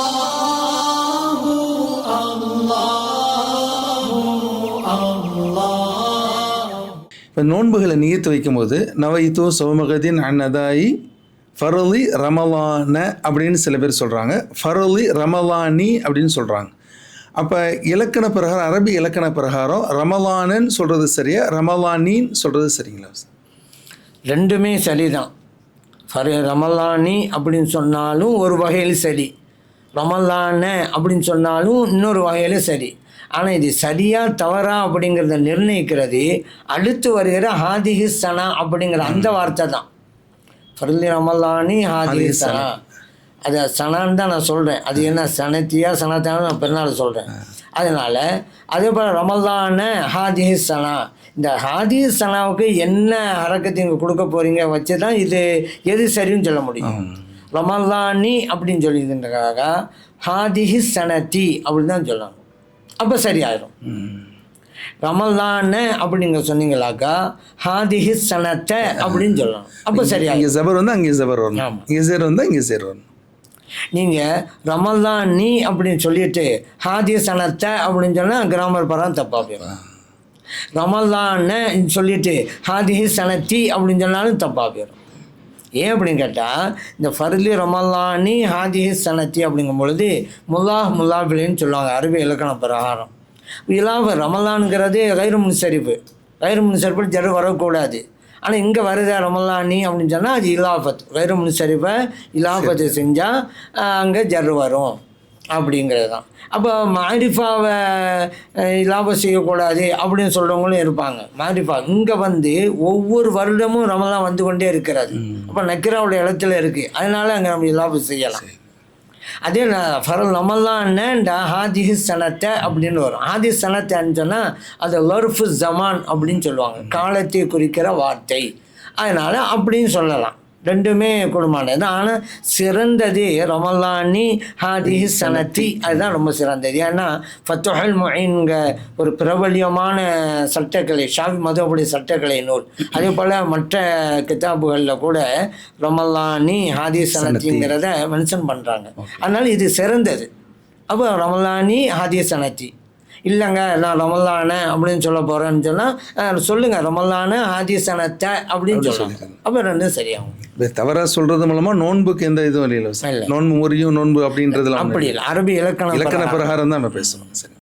அல்லாஹு அல்லாஹு அல்லாஹ். இப்போ நோன்புகளை நியத்து வைக்கும்போது நவைத்து சௌமகதின் அன்னதாயி ஃபரலி ரமலான அப்படின்னு சில பேர் சொல்கிறாங்க, ஃபரலி ரமலானி அப்படின்னு சொல்கிறாங்க. அப்போ இலக்கண பிரகாரம், அரபி இலக்கண பிரகாரம் ரமலானன்னு சொல்கிறது சரியா, ரமலானின்னு சொல்கிறது சரிங்களா? ரெண்டுமே சரிதான். ரமலானி அப்படின்னு சொன்னாலும் ஒரு வகையில் சரி, ரமலான அப்படின்னு சொன்னாலும் இன்னொரு வகையில் சரி. ஆனால் இது சரியா தவறா அப்படிங்கிறத நிர்ணயிக்கிறது அடுத்து வருகிற ஹாதிஹி சனா அப்படிங்கிற அந்த வார்த்தை தான். ஃபர்லி ரமலானி ஹாதிஹி சனா, அதை சனான்னு தான் நான் சொல்கிறேன். அது என்ன சனத்தியா சனத்தான நான் பின்னால் சொல்கிறேன். அதனால் அதே போல் ரமலான ஹாதிஹி சனா, இந்த ஹாதிஹி சனாவுக்கு என்ன ஹரக்கத்தை இங்கே கொடுக்க போகிறீங்க வச்சு தான் இது எது சரின்னு சொல்ல முடியும். ரமலானி அப்படின்னு சொல்லிதுன்றக்காக ஹாதிஹி சனத்தி அப்படின்னு தான் சொல்லணும், அப்போ சரியாயிடும். ரமலான அப்படிங்க சொன்னீங்களாக்கா ஹாதிஹி சனத்தை அப்படின்னு சொல்லணும், அப்போ சரியாயிடும். இங்கே ஜபர் வந்து அங்கே ஜபர் வரணும், ஆமாம். இங்கே சேர் வந்தால் இங்கே சேர் வரணும். நீங்கள் ரமலானி அப்படின்னு சொல்லிட்டு ஹாதி சனத்தை அப்படின்னு சொன்னால் கிராமர் பரம் தப்பாக போயிடும். ரமலான்னு சொல்லிட்டு ஹாதிஹி சனத்தி அப்படின்னு சொன்னாலும் தப்பாக போயிடும். ஏன் அப்படின்னு கேட்டால், இந்த ஃபர்லி ரமலானி ஹாதிஹி சனத்தி அப்படிங்கும் பொழுது முல்லாபிலின்னு சொல்லுவாங்க அரபி இலக்கண பிரகாரம். இலாப ரமலான்ங்கிறது கைரு முன்சரிப்பு, கைரு முன்சரிப்பு ஜரு வரக்கூடாது. ஆனால் இங்கே வருத ரமலானி அப்படின்னு சொன்னால் அது இலாபத், கைரு முன்சரிப்பை இலாபத்தை செஞ்சால் அங்கே ஜரு வரும் அப்படிங்கிறது தான். அப்போ மாரிஃபாவை இலாபம் செய்யக்கூடாது அப்படின்னு சொல்கிறவங்களும் இருப்பாங்க. மாரிஃபா இங்கே வந்து ஒவ்வொரு வருடமும் ரமலான் வந்து கொண்டே இருக்கிறது. அப்போ நக்கிராவுடைய இடத்துல இருக்குது, அதனால் அங்கே நம்ம இலாபம் செய்யலாம். அதே ஃபரல் ரமலான்டா ஹாதிஹி சனத்தை அப்படின்னு வரும். ஹாதி சனத்தைன்னு சொன்னால் அது லர்ஃபு ஜமான் அப்படின்னு சொல்லுவாங்க, காலத்தை குறிக்கிற வார்த்தை. அதனால் அப்படின்னு சொல்லலாம், ரெண்டுமே குடும்பமானது. ஆனால் சிறந்தது ரமலானி ஹாதிஹி சனத்தி, அதுதான் ரொம்ப சிறந்தது. ஏன்னா ஃபத்துஹுல் முஈன்ங்க ஒரு பிரபல்யமான சட்டக்கலை, ஷாஃபி மதுஹபுடைய சட்டக்கலை நூல். அதே போல் மற்ற கிதாபுகளில் கூட ரமலானி ஹாதிஹி சனத்திங்கிறத மென்ஷன் பண்ணுறாங்க. அதனால் இது சிறந்தது. அப்போ ரமலானி ஹாதிஹி சனத்தி இல்லைங்க, நான் ரமலான அப்படின்னு சொல்ல போகிறேன்னு சொன்னால் சொல்லுங்கள் ரமலான ஹாதிஹி சனத்தை அப்படின்னு சொல்லுவாங்க, அப்போ ரெண்டும் சரியாகும். தவறாக சொல்கிறது மூலமாக நோன்புக்கு எந்த இதுவும் இல்லைல்ல சார்? நோன்பு முறியும் நோன்பு அப்படின்றதுலாம் அப்படி இல்லை, அரபி இலக்கண பிரகாரம் தான் நம்ம பேசணும். சரி.